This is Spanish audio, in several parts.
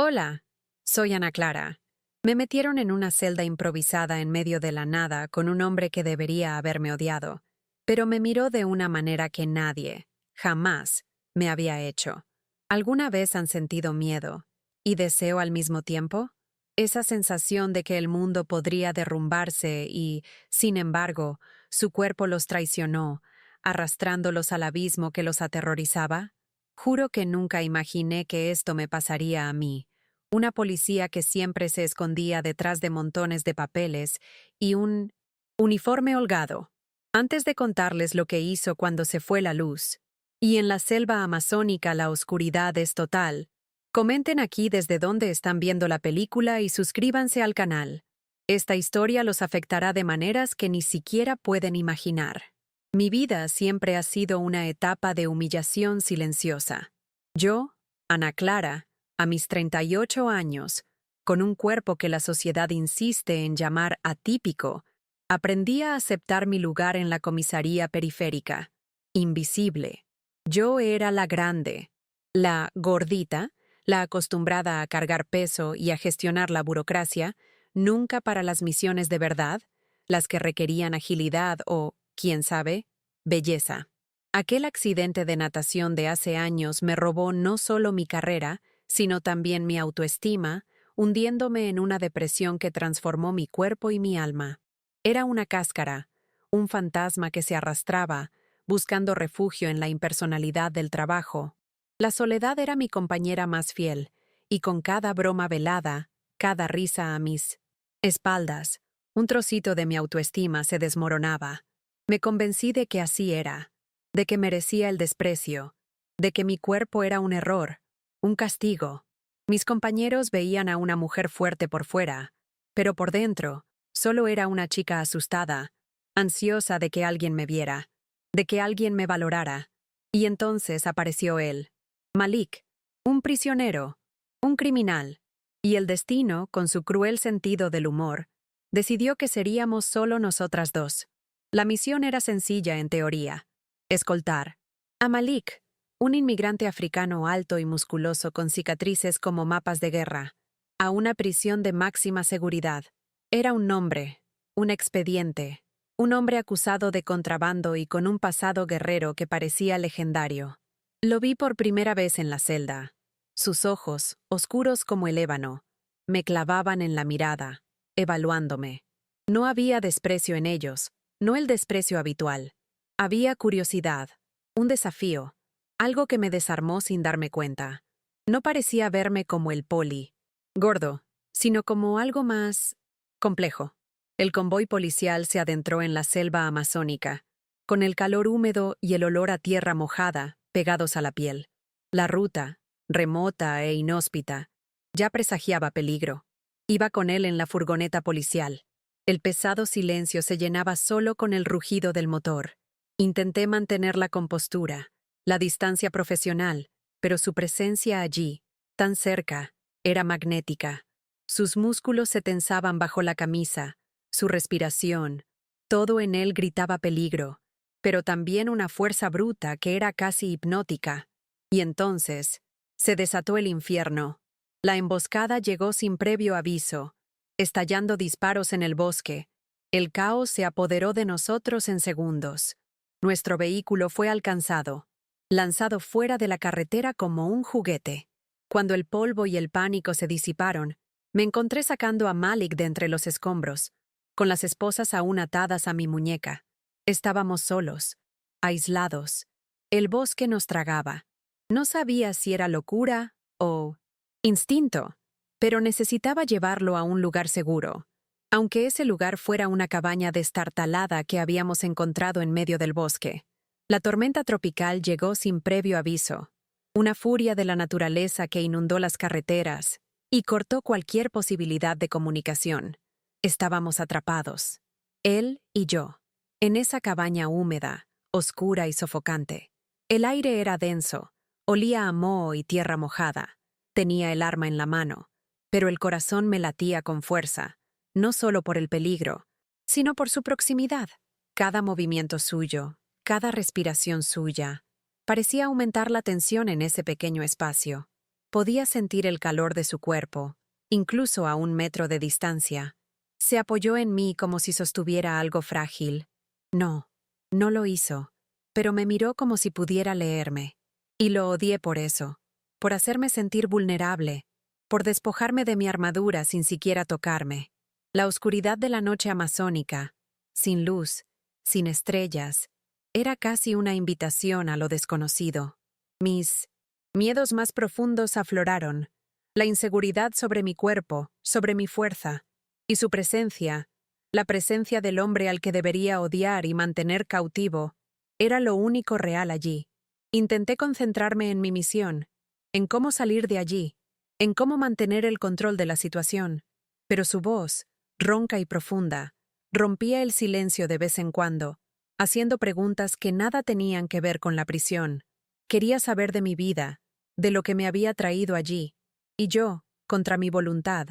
Hola, soy Ana Clara. Me metieron en una celda improvisada en medio de la nada con un hombre que debería haberme odiado, pero me miró de una manera que nadie, jamás, me había hecho. ¿Alguna vez han sentido miedo y deseo al mismo tiempo? Esa sensación de que el mundo podría derrumbarse y, sin embargo, su cuerpo los traicionó, arrastrándolos al abismo que los aterrorizaba. Juro que nunca imaginé que esto me pasaría a mí, una policía que siempre se escondía detrás de montones de papeles y un uniforme holgado. Antes de contarles lo que hizo cuando se fue la luz, y en la selva amazónica la oscuridad es total, comenten aquí desde dónde están viendo la película y suscríbanse al canal. Esta historia los afectará de maneras que ni siquiera pueden imaginar. Mi vida siempre ha sido una etapa de humillación silenciosa. Yo, Ana Clara, a mis 38 años, con un cuerpo que la sociedad insiste en llamar atípico, aprendí a aceptar mi lugar en la comisaría periférica, invisible. Yo era la grande, la gordita, la acostumbrada a cargar peso y a gestionar la burocracia, nunca para las misiones de verdad, las que requerían agilidad o, quién sabe, belleza. Aquel accidente de natación de hace años me robó no solo mi carrera, sino también mi autoestima, hundiéndome en una depresión que transformó mi cuerpo y mi alma. Era una cáscara, un fantasma que se arrastraba, buscando refugio en la impersonalidad del trabajo. La soledad era mi compañera más fiel, y con cada broma velada, cada risa a mis espaldas, un trocito de mi autoestima se desmoronaba. Me convencí de que así era, de que merecía el desprecio, de que mi cuerpo era un error, un castigo. Mis compañeros veían a una mujer fuerte por fuera, pero por dentro, solo era una chica asustada, ansiosa de que alguien me viera, de que alguien me valorara. Y entonces apareció él, Malik, un prisionero, un criminal, y el destino, con su cruel sentido del humor, decidió que seríamos solo nosotras dos. La misión era sencilla en teoría: escoltar a Malik, un inmigrante africano alto y musculoso con cicatrices como mapas de guerra, a una prisión de máxima seguridad. Era un nombre, un expediente, un hombre acusado de contrabando y con un pasado guerrero que parecía legendario. Lo vi por primera vez en la celda. Sus ojos, oscuros como el ébano, me clavaban en la mirada, evaluándome. No había desprecio en ellos, no el desprecio habitual. Había curiosidad, un desafío, algo que me desarmó sin darme cuenta. No parecía verme como el poli, gordo, sino como algo más complejo. El convoy policial se adentró en la selva amazónica, con el calor húmedo y el olor a tierra mojada pegados a la piel. La ruta, remota e inhóspita, ya presagiaba peligro. Iba con él en la furgoneta policial. El pesado silencio se llenaba solo con el rugido del motor. Intenté mantener la compostura, la distancia profesional, pero su presencia allí, tan cerca, era magnética. Sus músculos se tensaban bajo la camisa, su respiración, todo en él gritaba peligro, pero también una fuerza bruta que era casi hipnótica. Y entonces, se desató el infierno. La emboscada llegó sin previo aviso, estallando disparos en el bosque. El caos se apoderó de nosotros en segundos. Nuestro vehículo fue alcanzado, lanzado fuera de la carretera como un juguete. Cuando el polvo y el pánico se disiparon, me encontré sacando a Malik de entre los escombros, con las esposas aún atadas a mi muñeca. Estábamos solos, aislados. El bosque nos tragaba. No sabía si era locura o instinto, pero necesitaba llevarlo a un lugar seguro, aunque ese lugar fuera una cabaña destartalada que habíamos encontrado en medio del bosque. La tormenta tropical llegó sin previo aviso, una furia de la naturaleza que inundó las carreteras y cortó cualquier posibilidad de comunicación. Estábamos atrapados, él y yo, en esa cabaña húmeda, oscura y sofocante. El aire era denso, olía a moho y tierra mojada. Tenía el arma en la mano, pero el corazón me latía con fuerza, no solo por el peligro, sino por su proximidad. Cada movimiento suyo, cada respiración suya, parecía aumentar la tensión en ese pequeño espacio. Podía sentir el calor de su cuerpo, incluso a 1 metro de distancia. Se apoyó en mí como si sostuviera algo frágil. No, no lo hizo, pero me miró como si pudiera leerme. Y lo odié por eso, por hacerme sentir vulnerable, por despojarme de mi armadura sin siquiera tocarme. La oscuridad de la noche amazónica, sin luz, sin estrellas, era casi una invitación a lo desconocido. Mis miedos más profundos afloraron, la inseguridad sobre mi cuerpo, sobre mi fuerza, y su presencia, la presencia del hombre al que debería odiar y mantener cautivo, era lo único real allí. Intenté concentrarme en mi misión, en cómo salir de allí, en cómo mantener el control de la situación, pero su voz, ronca y profunda, rompía el silencio de vez en cuando, haciendo preguntas que nada tenían que ver con la prisión. Quería saber de mi vida, de lo que me había traído allí, y yo, contra mi voluntad,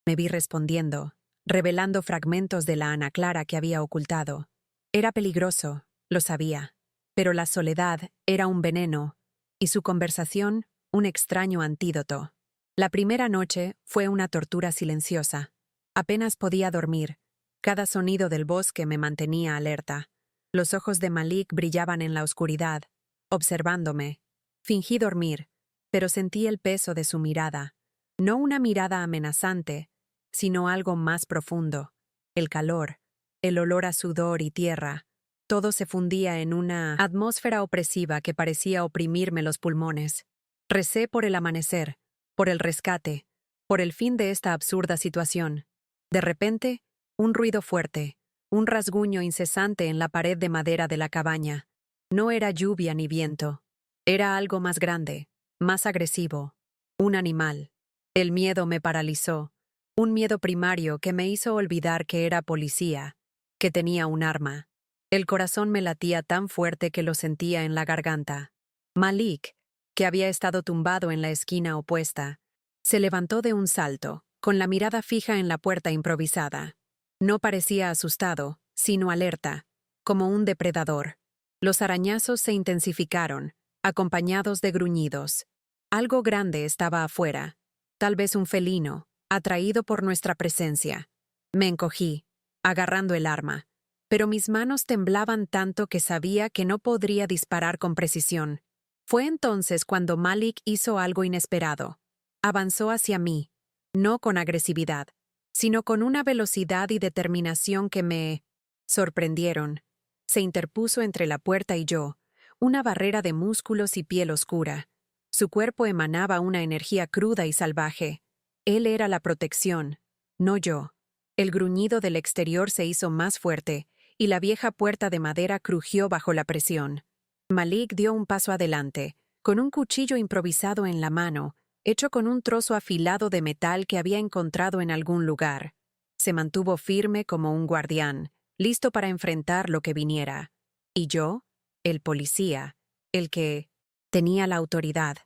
me vi respondiendo, revelando fragmentos de la Ana Clara que había ocultado. Era peligroso, lo sabía, pero la soledad era un veneno, y su conversación un extraño antídoto. La primera noche fue una tortura silenciosa. Apenas podía dormir. Cada sonido del bosque me mantenía alerta. Los ojos de Malik brillaban en la oscuridad, observándome. Fingí dormir, pero sentí el peso de su mirada. No una mirada amenazante, sino algo más profundo. El calor, el olor a sudor y tierra. Todo se fundía en una atmósfera opresiva que parecía oprimirme los pulmones. Recé por el amanecer, por el rescate, por el fin de esta absurda situación. De repente, un ruido fuerte, un rasguño incesante en la pared de madera de la cabaña. No era lluvia ni viento. Era algo más grande, más agresivo. Un animal. El miedo me paralizó. Un miedo primario que me hizo olvidar que era policía, que tenía un arma. El corazón me latía tan fuerte que lo sentía en la garganta. Malik, que había estado tumbado en la esquina opuesta, se levantó de un salto, con la mirada fija en la puerta improvisada. No parecía asustado, sino alerta, como un depredador. Los arañazos se intensificaron, acompañados de gruñidos. Algo grande estaba afuera, tal vez un felino, atraído por nuestra presencia. Me encogí, agarrando el arma, pero mis manos temblaban tanto que sabía que no podría disparar con precisión. Fue entonces cuando Malik hizo algo inesperado. Avanzó hacia mí, no con agresividad, sino con una velocidad y determinación que me sorprendieron. Se interpuso entre la puerta y yo, una barrera de músculos y piel oscura. Su cuerpo emanaba una energía cruda y salvaje. Él era la protección, no yo. El gruñido del exterior se hizo más fuerte, y la vieja puerta de madera crujió bajo la presión. Malik dio un paso adelante, con un cuchillo improvisado en la mano, hecho con un trozo afilado de metal que había encontrado en algún lugar. Se mantuvo firme como un guardián, listo para enfrentar lo que viniera. Y yo, el policía, el que tenía la autoridad,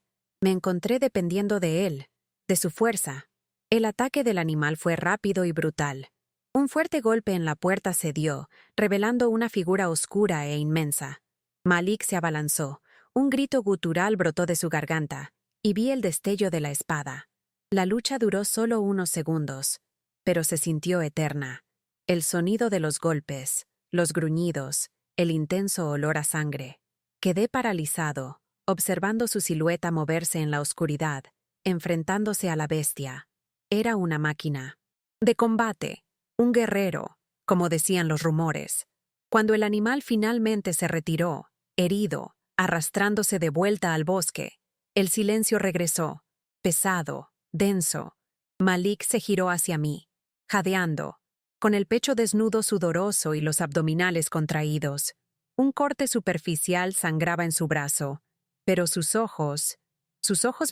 me encontré dependiendo de él, de su fuerza. El ataque del animal fue rápido y brutal. Un fuerte golpe en la puerta se dio, revelando una figura oscura e inmensa. Malik se abalanzó, un grito gutural brotó de su garganta, y vi el destello de la espada. La lucha duró solo unos segundos, pero se sintió eterna. El sonido de los golpes, los gruñidos, el intenso olor a sangre. Quedé paralizado, observando su silueta moverse en la oscuridad, enfrentándose a la bestia. Era una máquina de combate, un guerrero, como decían los rumores. Cuando el animal finalmente se retiró, herido, arrastrándose de vuelta al bosque, el silencio regresó, pesado, denso. Malik se giró hacia mí, jadeando, con el pecho desnudo sudoroso y los abdominales contraídos. Un corte superficial sangraba en su brazo, pero sus ojos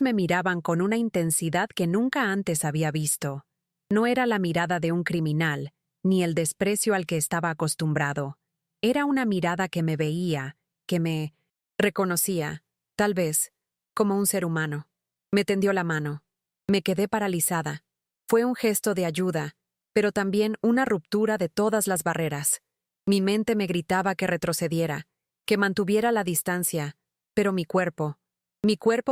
me miraban con una intensidad que nunca antes había visto. No era la mirada de un criminal, ni el desprecio al que estaba acostumbrado. Era una mirada que me veía, que me reconocía, tal vez, como un ser humano. Me tendió la mano. Me quedé paralizada. Fue un gesto de ayuda, pero también una ruptura de todas las barreras. Mi mente me gritaba que retrocediera, que mantuviera la distancia, pero mi cuerpo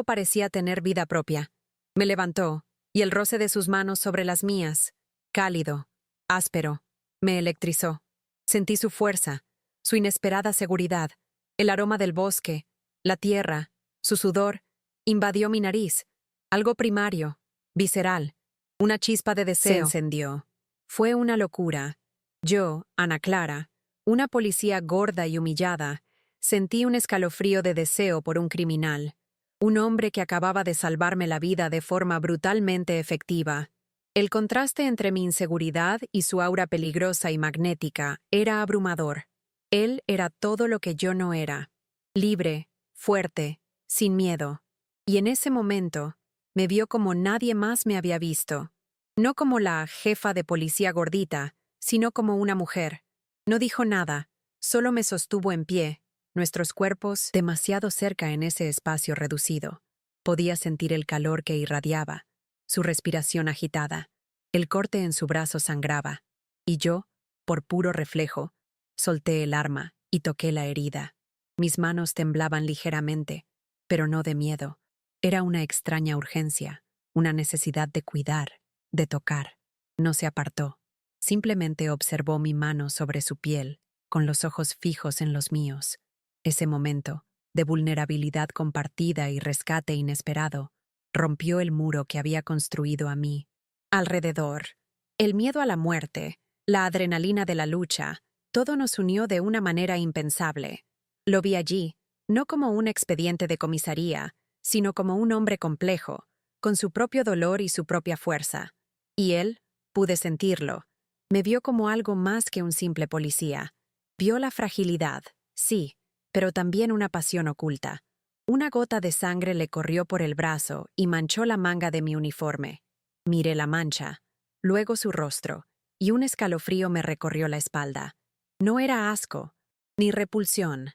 parecía tener vida propia. Me levantó, y el roce de sus manos sobre las mías, cálido, áspero, me electrizó. Sentí su fuerza, su inesperada seguridad, el aroma del bosque, la tierra, su sudor, invadió mi nariz. Algo primario, visceral, una chispa de deseo. Se encendió. Fue una locura. Yo, Ana Clara, una policía gorda y humillada, sentí un escalofrío de deseo por un criminal, un hombre que acababa de salvarme la vida de forma brutalmente efectiva. El contraste entre mi inseguridad y su aura peligrosa y magnética era abrumador. Él era todo lo que yo no era. Libre, fuerte, sin miedo. Y en ese momento, me vio como nadie más me había visto. No como la jefa de policía gordita, sino como una mujer. No dijo nada, solo me sostuvo en pie, nuestros cuerpos demasiado cerca en ese espacio reducido. Podía sentir el calor que irradiaba, su respiración agitada. El corte en su brazo sangraba, y yo, por puro reflejo, solté el arma y toqué la herida. Mis manos temblaban ligeramente, pero no de miedo. Era una extraña urgencia, una necesidad de cuidar, de tocar. No se apartó. Simplemente observó mi mano sobre su piel, con los ojos fijos en los míos. Ese momento, de vulnerabilidad compartida y rescate inesperado, rompió el muro que había construido a mí. Alrededor, el miedo a la muerte, la adrenalina de la lucha, todo nos unió de una manera impensable. Lo vi allí, no como un expediente de comisaría, sino como un hombre complejo, con su propio dolor y su propia fuerza. Y él, pude sentirlo, me vio como algo más que un simple policía. Vio la fragilidad, sí, pero también una pasión oculta. Una gota de sangre le corrió por el brazo y manchó la manga de mi uniforme. Miré la mancha, luego su rostro, y un escalofrío me recorrió la espalda. No era asco, ni repulsión.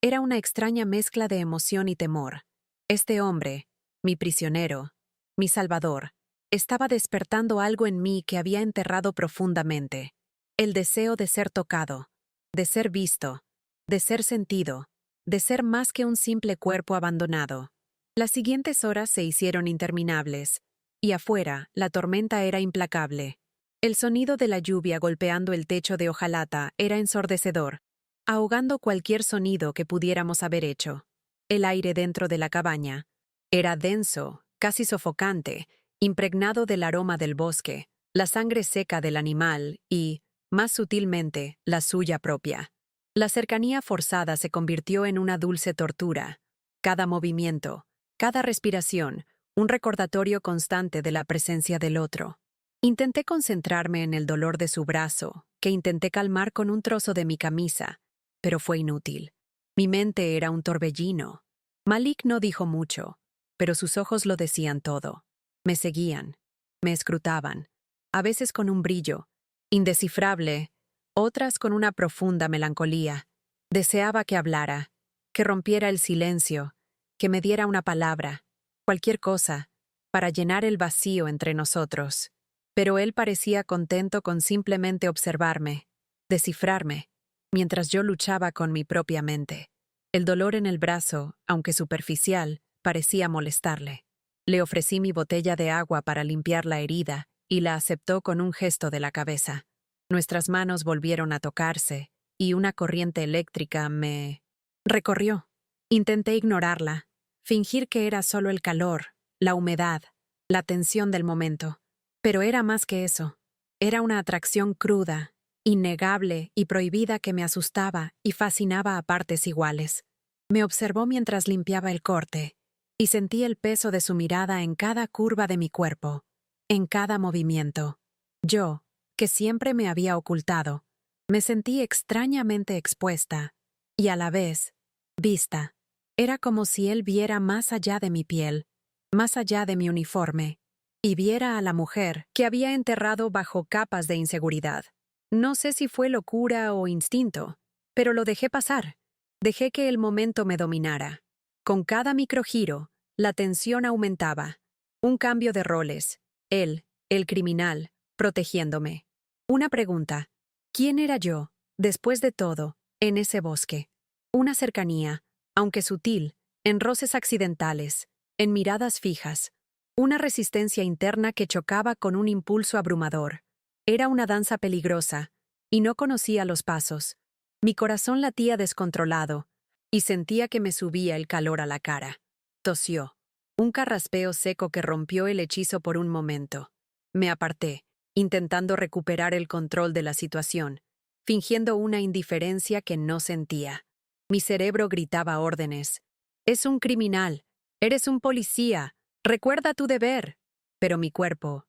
Era una extraña mezcla de emoción y temor. Este hombre, mi prisionero, mi salvador, estaba despertando algo en mí que había enterrado profundamente. El deseo de ser tocado, de ser visto, de ser sentido, de ser más que un simple cuerpo abandonado. Las siguientes horas se hicieron interminables, y afuera la tormenta era implacable. El sonido de la lluvia golpeando el techo de hojalata era ensordecedor, ahogando cualquier sonido que pudiéramos haber hecho. El aire dentro de la cabaña era denso, casi sofocante, impregnado del aroma del bosque, la sangre seca del animal y, más sutilmente, la suya propia. La cercanía forzada se convirtió en una dulce tortura. Cada movimiento, cada respiración, un recordatorio constante de la presencia del otro. Intenté concentrarme en el dolor de su brazo, que intenté calmar con un trozo de mi camisa, pero fue inútil. Mi mente era un torbellino. Malik no dijo mucho, pero sus ojos lo decían todo. Me seguían, me escrutaban, a veces con un brillo, indescifrable, otras con una profunda melancolía. Deseaba que hablara, que rompiera el silencio, que me diera una palabra, cualquier cosa, para llenar el vacío entre nosotros. Pero él parecía contento con simplemente observarme, descifrarme, mientras yo luchaba con mi propia mente. El dolor en el brazo, aunque superficial, parecía molestarle. Le ofrecí mi botella de agua para limpiar la herida y la aceptó con un gesto de la cabeza. Nuestras manos volvieron a tocarse y una corriente eléctrica me recorrió. Intenté ignorarla, fingir que era solo el calor, la humedad, la tensión del momento. Pero era más que eso. Era una atracción cruda, innegable y prohibida que me asustaba y fascinaba a partes iguales. Me observó mientras limpiaba el corte, y sentí el peso de su mirada en cada curva de mi cuerpo, en cada movimiento. Yo, que siempre me había ocultado, me sentí extrañamente expuesta, y a la vez, vista. Era como si él viera más allá de mi piel, más allá de mi uniforme, y viera a la mujer que había enterrado bajo capas de inseguridad. No sé si fue locura o instinto, pero lo dejé pasar. Dejé que el momento me dominara. Con cada microgiro, la tensión aumentaba. Un cambio de roles. Él, el criminal, protegiéndome. Una pregunta. ¿Quién era yo, después de todo, en ese bosque? Una cercanía, aunque sutil, en roces accidentales, en miradas fijas. Una resistencia interna que chocaba con un impulso abrumador. Era una danza peligrosa, y no conocía los pasos. Mi corazón latía descontrolado, y sentía que me subía el calor a la cara. Tosió. Un carraspeo seco que rompió el hechizo por un momento. Me aparté, intentando recuperar el control de la situación, fingiendo una indiferencia que no sentía. Mi cerebro gritaba órdenes. «Es un criminal. Eres un policía. Recuerda tu deber». Pero mi cuerpo,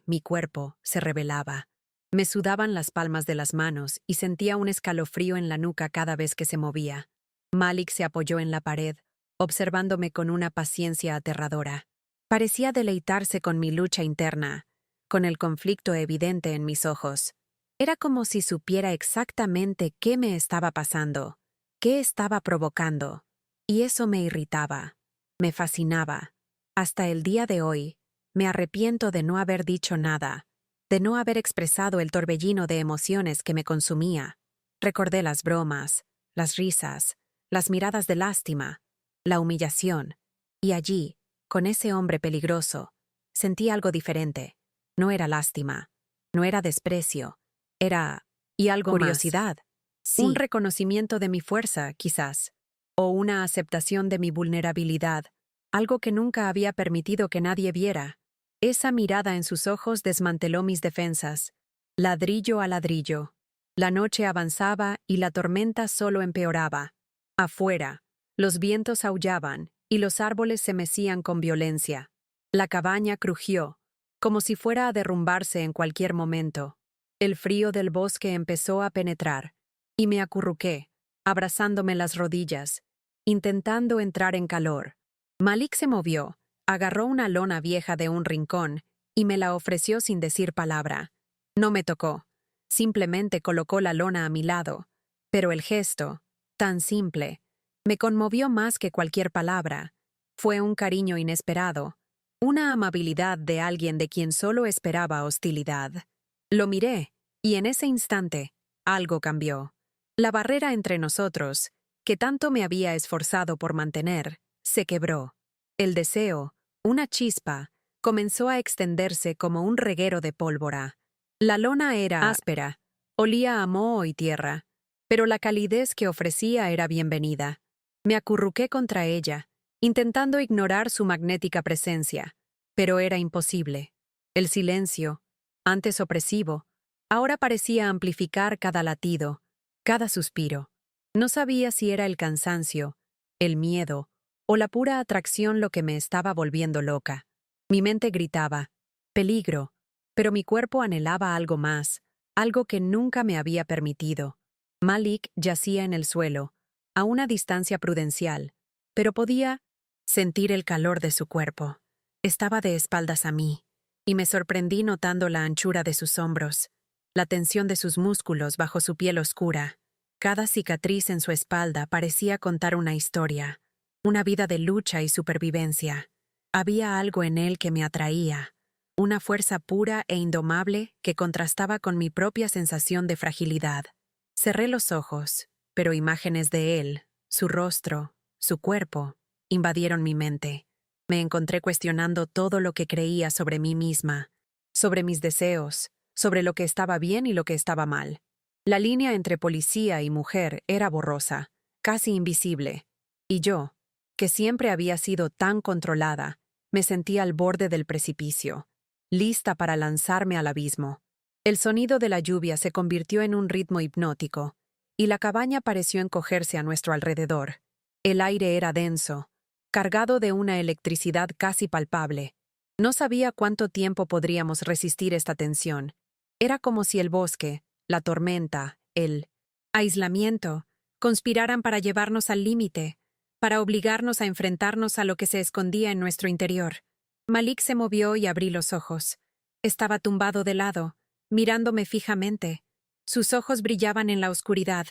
mi cuerpo, se rebelaba. Me sudaban las palmas de las manos y sentía un escalofrío en la nuca cada vez que se movía. Malik se apoyó en la pared, observándome con una paciencia aterradora. Parecía deleitarse con mi lucha interna, con el conflicto evidente en mis ojos. Era como si supiera exactamente qué me estaba pasando, qué estaba provocando, y eso me irritaba, me fascinaba. Hasta el día de hoy, me arrepiento de no haber dicho nada, de no haber expresado el torbellino de emociones que me consumía. Recordé las bromas, las risas, las miradas de lástima, la humillación, y allí, con ese hombre peligroso, sentí algo diferente. No era lástima, no era desprecio, era, y algo curiosidad. Sí. Un reconocimiento de mi fuerza, quizás, o una aceptación de mi vulnerabilidad, algo que nunca había permitido que nadie viera. Esa mirada en sus ojos desmanteló mis defensas, ladrillo a ladrillo. La noche avanzaba y la tormenta solo empeoraba. Afuera, los vientos aullaban y los árboles se mecían con violencia. La cabaña crujió, como si fuera a derrumbarse en cualquier momento. El frío del bosque empezó a penetrar, y me acurruqué, abrazándome las rodillas, intentando entrar en calor. Malik se movió, agarró una lona vieja de un rincón y me la ofreció sin decir palabra. No me tocó, simplemente colocó la lona a mi lado, pero el gesto, tan simple, me conmovió más que cualquier palabra. Fue un cariño inesperado, una amabilidad de alguien de quien solo esperaba hostilidad. Lo miré, y en ese instante, algo cambió. La barrera entre nosotros, que tanto me había esforzado por mantener, se quebró. El deseo, una chispa, comenzó a extenderse como un reguero de pólvora. La lona era áspera, olía a moho y tierra, pero la calidez que ofrecía era bienvenida. Me acurruqué contra ella, intentando ignorar su magnética presencia, pero era imposible. El silencio, antes opresivo, ahora parecía amplificar cada latido, cada suspiro. No sabía si era el cansancio, el miedo o la pura atracción lo que me estaba volviendo loca. Mi mente gritaba, peligro, pero mi cuerpo anhelaba algo más, algo que nunca me había permitido. Malik yacía en el suelo, a una distancia prudencial, pero podía sentir el calor de su cuerpo. Estaba de espaldas a mí, y me sorprendí notando la anchura de sus hombros, la tensión de sus músculos bajo su piel oscura. Cada cicatriz en su espalda parecía contar una historia, una vida de lucha y supervivencia. Había algo en él que me atraía, una fuerza pura e indomable que contrastaba con mi propia sensación de fragilidad. Cerré los ojos, pero imágenes de él, su rostro, su cuerpo, invadieron mi mente. Me encontré cuestionando todo lo que creía sobre mí misma, sobre mis deseos, sobre lo que estaba bien y lo que estaba mal. La línea entre policía y mujer era borrosa, casi invisible, y yo, que siempre había sido tan controlada, me sentía al borde del precipicio, lista para lanzarme al abismo. El sonido de la lluvia se convirtió en un ritmo hipnótico, y la cabaña pareció encogerse a nuestro alrededor. El aire era denso, cargado de una electricidad casi palpable. No sabía cuánto tiempo podríamos resistir esta tensión. Era como si el bosque, la tormenta, el aislamiento, conspiraran para llevarnos al límite, para obligarnos a enfrentarnos a lo que se escondía en nuestro interior. Malik se movió y abrí los ojos. Estaba tumbado de lado, mirándome fijamente. Sus ojos brillaban en la oscuridad,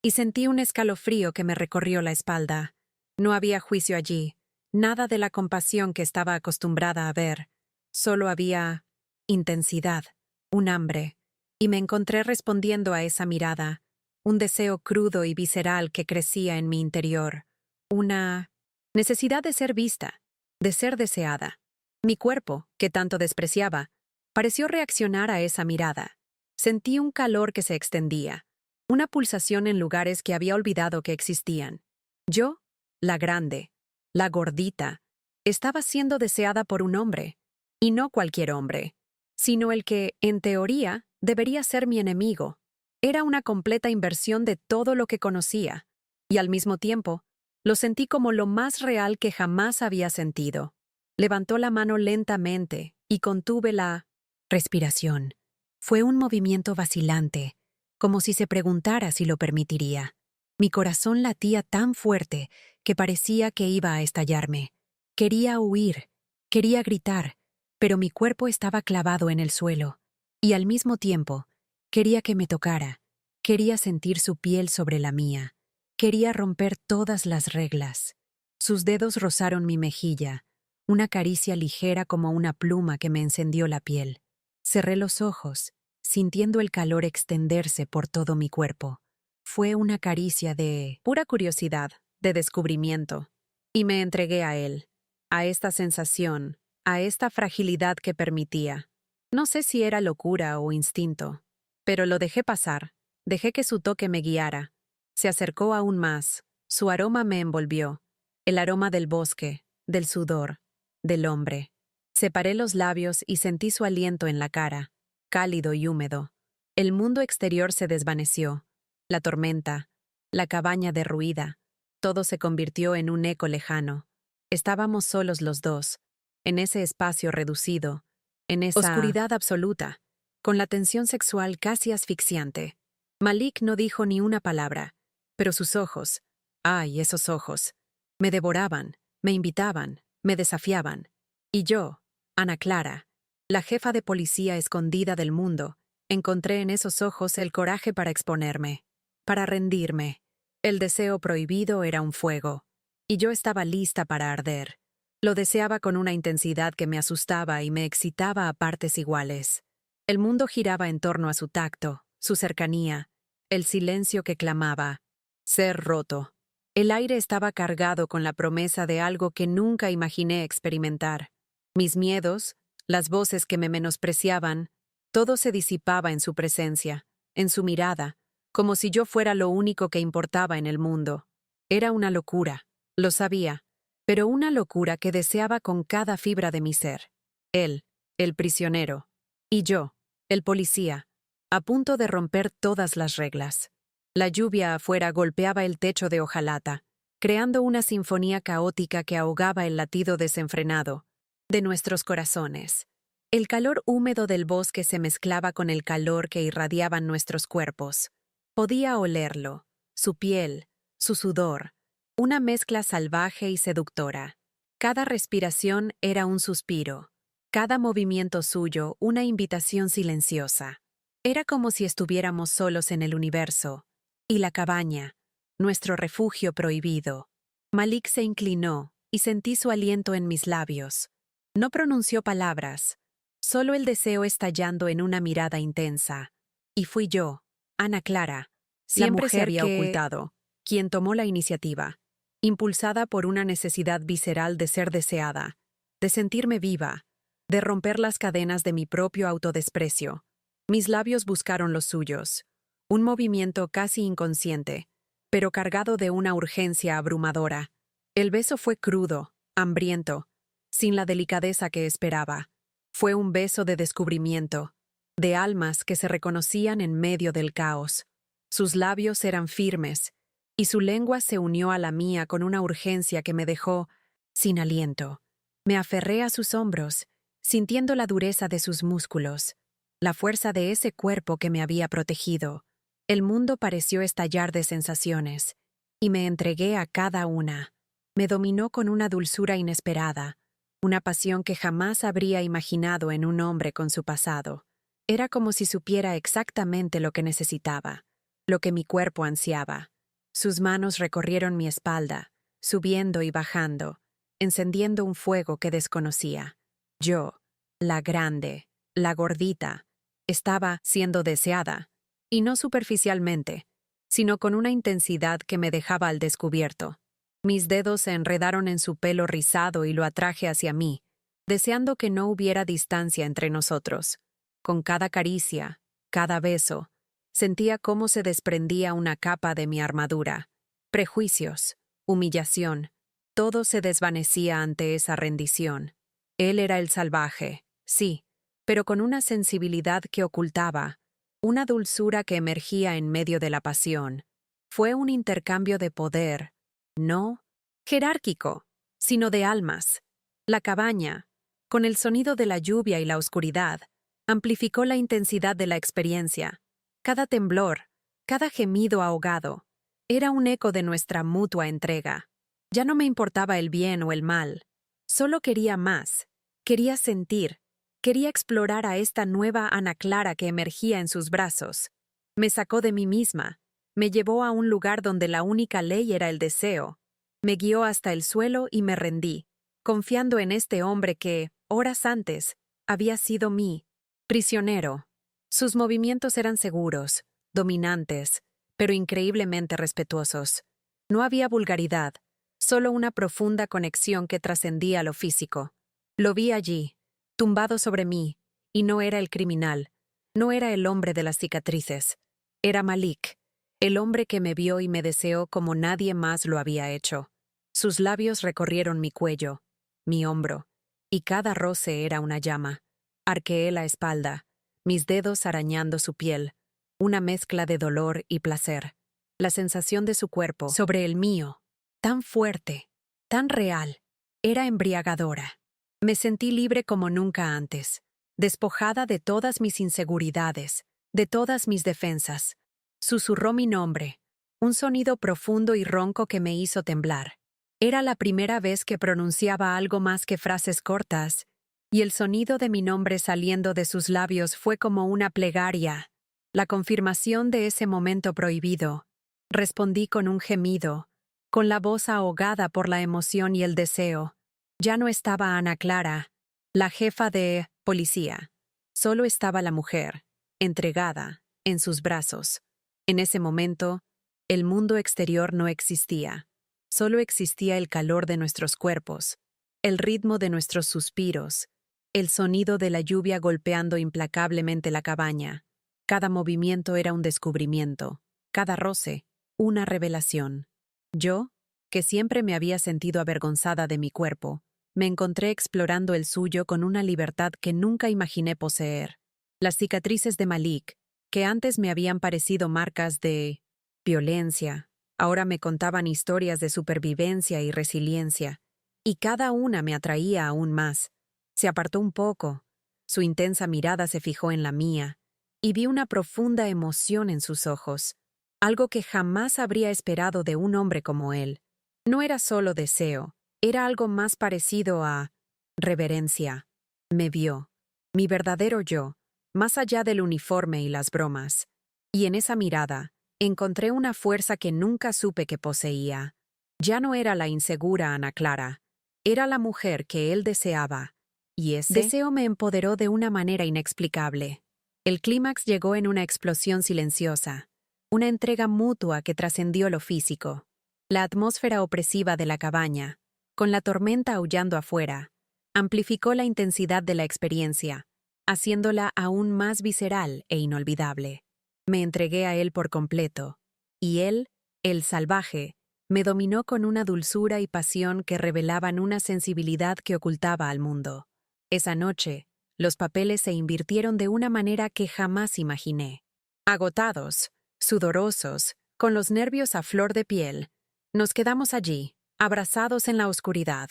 y sentí un escalofrío que me recorrió la espalda. No había juicio allí, nada de la compasión que estaba acostumbrada a ver. Solo había intensidad, un hambre, y me encontré respondiendo a esa mirada, un deseo crudo y visceral que crecía en mi interior, una necesidad de ser vista, de ser deseada. Mi cuerpo, que tanto despreciaba, pareció reaccionar a esa mirada. Sentí un calor que se extendía, una pulsación en lugares que había olvidado que existían. Yo, la grande, la gordita, estaba siendo deseada por un hombre, y no cualquier hombre, sino el que, en teoría, debería ser mi enemigo. Era una completa inversión de todo lo que conocía, y al mismo tiempo, lo sentí como lo más real que jamás había sentido. Levantó la mano lentamente y contuve la respiración. Fue un movimiento vacilante, como si se preguntara si lo permitiría. Mi corazón latía tan fuerte que parecía que iba a estallarme. Quería huir, quería gritar, pero mi cuerpo estaba clavado en el suelo, y al mismo tiempo, quería que me tocara, quería sentir su piel sobre la mía, quería romper todas las reglas. Sus dedos rozaron mi mejilla, una caricia ligera como una pluma que me encendió la piel. Cerré los ojos, sintiendo el calor extenderse por todo mi cuerpo. Fue una caricia de pura curiosidad, de descubrimiento, y me entregué a él, a esta sensación, a esta fragilidad que permitía. No sé si era locura o instinto, pero lo dejé pasar, dejé que su toque me guiara. Se acercó aún más, su aroma me envolvió, el aroma del bosque, del sudor, del hombre. Separé los labios y sentí su aliento en la cara, cálido y húmedo. El mundo exterior se desvaneció, la tormenta, la cabaña derruida, todo se convirtió en un eco lejano. Estábamos solos los dos, en ese espacio reducido, en esa oscuridad absoluta, con la tensión sexual casi asfixiante. Malik no dijo ni una palabra, pero sus ojos, ¡ay, esos ojos!, me devoraban, me invitaban, me desafiaban. Y yo, Ana Clara, la jefa de policía escondida del mundo, encontré en esos ojos el coraje para exponerme, para rendirme. El deseo prohibido era un fuego, y yo estaba lista para arder. Lo deseaba con una intensidad que me asustaba y me excitaba a partes iguales. El mundo giraba en torno a su tacto, su cercanía, el silencio que clamaba, ser roto. El aire estaba cargado con la promesa de algo que nunca imaginé experimentar. Mis miedos, las voces que me menospreciaban, todo se disipaba en su presencia, en su mirada, como si yo fuera lo único que importaba en el mundo. Era una locura, lo sabía, pero una locura que deseaba con cada fibra de mi ser. Él, el prisionero, y yo, el policía, a punto de romper todas las reglas. La lluvia afuera golpeaba el techo de hojalata, creando una sinfonía caótica que ahogaba el latido desenfrenado de nuestros corazones. El calor húmedo del bosque se mezclaba con el calor que irradiaban nuestros cuerpos. Podía olerlo, su piel, su sudor, una mezcla salvaje y seductora. Cada respiración era un suspiro, cada movimiento suyo una invitación silenciosa. Era como si estuviéramos solos en el universo, y la cabaña, nuestro refugio prohibido. Malik se inclinó y sentí su aliento en mis labios. No pronunció palabras, solo el deseo estallando en una mirada intensa. Y fui yo, Ana Clara, siempre se había ocultado, quien tomó la iniciativa, impulsada por una necesidad visceral de ser deseada, de sentirme viva, de romper las cadenas de mi propio autodesprecio. Mis labios buscaron los suyos, un movimiento casi inconsciente, pero cargado de una urgencia abrumadora. El beso fue crudo, hambriento, sin la delicadeza que esperaba. Fue un beso de descubrimiento, de almas que se reconocían en medio del caos. Sus labios eran firmes, y su lengua se unió a la mía con una urgencia que me dejó sin aliento. Me aferré a sus hombros, sintiendo la dureza de sus músculos, la fuerza de ese cuerpo que me había protegido. El mundo pareció estallar de sensaciones, y me entregué a cada una. Me dominó con una dulzura inesperada, una pasión que jamás habría imaginado en un hombre con su pasado. Era como si supiera exactamente lo que necesitaba, lo que mi cuerpo ansiaba. Sus manos recorrieron mi espalda, subiendo y bajando, encendiendo un fuego que desconocía. Yo, la grande, la gordita, estaba siendo deseada, y no superficialmente, sino con una intensidad que me dejaba al descubierto. Mis dedos se enredaron en su pelo rizado y lo atraje hacia mí, deseando que no hubiera distancia entre nosotros. Con cada caricia, cada beso, sentía cómo se desprendía una capa de mi armadura. Prejuicios, humillación, todo se desvanecía ante esa rendición. Él era el salvaje, sí, pero con una sensibilidad que ocultaba, una dulzura que emergía en medio de la pasión. Fue un intercambio de poder, no jerárquico, sino de almas. La cabaña, con el sonido de la lluvia y la oscuridad, amplificó la intensidad de la experiencia. Cada temblor, cada gemido ahogado, era un eco de nuestra mutua entrega. Ya no me importaba el bien o el mal. Solo quería más. Quería sentir. Quería explorar a esta nueva Ana Clara que emergía en sus brazos. Me sacó de mí misma. Me llevó a un lugar donde la única ley era el deseo. Me guió hasta el suelo y me rendí, confiando en este hombre que, horas antes, había sido mi prisionero. Sus movimientos eran seguros, dominantes, pero increíblemente respetuosos. No había vulgaridad, solo una profunda conexión que trascendía lo físico. Lo vi allí, tumbado sobre mí, y no era el criminal, no era el hombre de las cicatrices. Era Malik, el hombre que me vio y me deseó como nadie más lo había hecho. Sus labios recorrieron mi cuello, mi hombro, y cada roce era una llama. Arqueé la espalda, mis dedos arañando su piel, una mezcla de dolor y placer. La sensación de su cuerpo sobre el mío, tan fuerte, tan real, era embriagadora. Me sentí libre como nunca antes, despojada de todas mis inseguridades, de todas mis defensas. Susurró mi nombre, un sonido profundo y ronco que me hizo temblar. Era la primera vez que pronunciaba algo más que frases cortas, y el sonido de mi nombre saliendo de sus labios fue como una plegaria, la confirmación de ese momento prohibido. Respondí con un gemido, con la voz ahogada por la emoción y el deseo. Ya no estaba Ana Clara, la jefa de policía. Solo estaba la mujer, entregada, en sus brazos. En ese momento, el mundo exterior no existía. Solo existía el calor de nuestros cuerpos, el ritmo de nuestros suspiros, el sonido de la lluvia golpeando implacablemente la cabaña. Cada movimiento era un descubrimiento, cada roce, una revelación. Yo, que siempre me había sentido avergonzada de mi cuerpo, me encontré explorando el suyo con una libertad que nunca imaginé poseer. Las cicatrices de Malik, que antes me habían parecido marcas de violencia, ahora me contaban historias de supervivencia y resiliencia, y cada una me atraía aún más. Se apartó un poco, su intensa mirada se fijó en la mía, y vi una profunda emoción en sus ojos, algo que jamás habría esperado de un hombre como él. No era solo deseo, era algo más parecido a reverencia. Me vio, mi verdadero yo, más allá del uniforme y las bromas. Y en esa mirada, encontré una fuerza que nunca supe que poseía. Ya no era la insegura Ana Clara, era la mujer que él deseaba, y ese deseo me empoderó de una manera inexplicable. El clímax llegó en una explosión silenciosa, una entrega mutua que trascendió lo físico. La atmósfera opresiva de la cabaña, con la tormenta aullando afuera, amplificó la intensidad de la experiencia, haciéndola aún más visceral e inolvidable. Me entregué a él por completo, y él, el salvaje, me dominó con una dulzura y pasión que revelaban una sensibilidad que ocultaba al mundo. Esa noche, los papeles se invirtieron de una manera que jamás imaginé. Agotados, sudorosos, con los nervios a flor de piel, nos quedamos allí, abrazados en la oscuridad.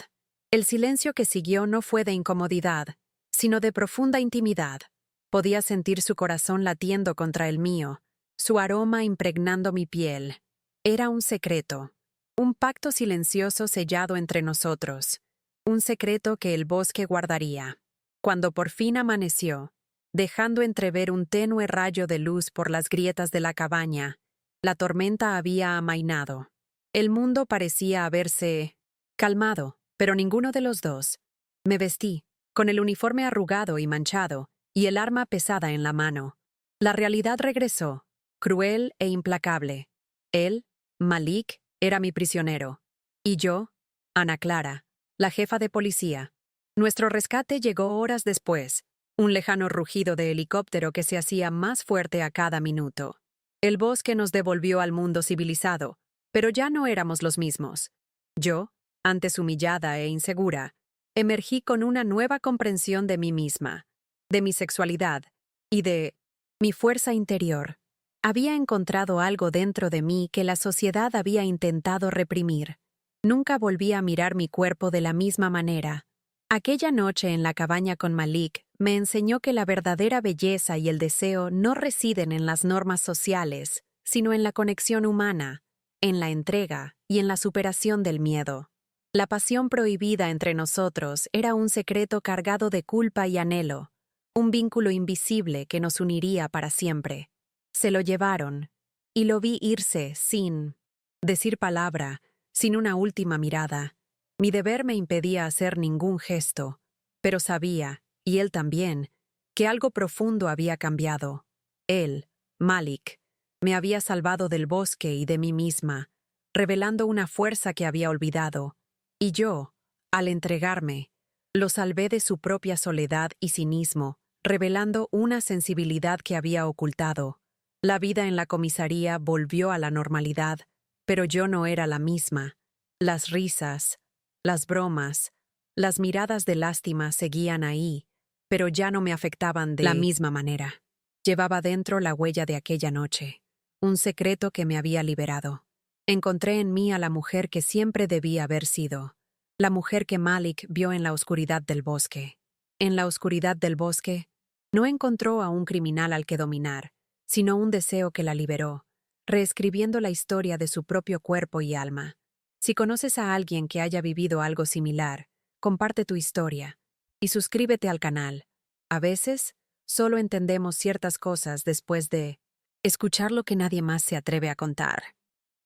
El silencio que siguió no fue de incomodidad, sino de profunda intimidad. Podía sentir su corazón latiendo contra el mío, su aroma impregnando mi piel. Era un secreto, un pacto silencioso sellado entre nosotros, un secreto que el bosque guardaría. Cuando por fin amaneció, dejando entrever un tenue rayo de luz por las grietas de la cabaña, la tormenta había amainado. El mundo parecía haberse calmado, pero ninguno de los dos. Me vestí, con el uniforme arrugado y manchado, y el arma pesada en la mano. La realidad regresó, cruel e implacable. Él, Malik, era mi prisionero. Y yo, Ana Clara, la jefa de policía, Nuestro rescate llegó horas después, un lejano rugido de helicóptero que se hacía más fuerte a cada minuto. El bosque nos devolvió al mundo civilizado, pero ya no éramos los mismos. Yo, antes humillada e insegura, emergí con una nueva comprensión de mí misma, de mi sexualidad y de mi fuerza interior. Había encontrado algo dentro de mí que la sociedad había intentado reprimir. Nunca volví a mirar mi cuerpo de la misma manera. Aquella noche en la cabaña con Malik me enseñó que la verdadera belleza y el deseo no residen en las normas sociales, sino en la conexión humana, en la entrega y en la superación del miedo. La pasión prohibida entre nosotros era un secreto cargado de culpa y anhelo, un vínculo invisible que nos uniría para siempre. Se lo llevaron, y lo vi irse sin decir palabra, sin una última mirada. Mi deber me impedía hacer ningún gesto, pero sabía, y él también, que algo profundo había cambiado. Él, Malik, me había salvado del bosque y de mí misma, revelando una fuerza que había olvidado, y yo, al entregarme, lo salvé de su propia soledad y cinismo, revelando una sensibilidad que había ocultado. La vida en la comisaría volvió a la normalidad, pero yo no era la misma. Las risas, las bromas, las miradas de lástima seguían ahí, pero ya no me afectaban de la misma manera. Llevaba dentro la huella de aquella noche, un secreto que me había liberado. Encontré en mí a la mujer que siempre debía haber sido, la mujer que Malik vio en la oscuridad del bosque. En la oscuridad del bosque, no encontró a un criminal al que dominar, sino un deseo que la liberó, reescribiendo la historia de su propio cuerpo y alma. Si conoces a alguien que haya vivido algo similar, comparte tu historia y suscríbete al canal. A veces, solo entendemos ciertas cosas después de escuchar lo que nadie más se atreve a contar.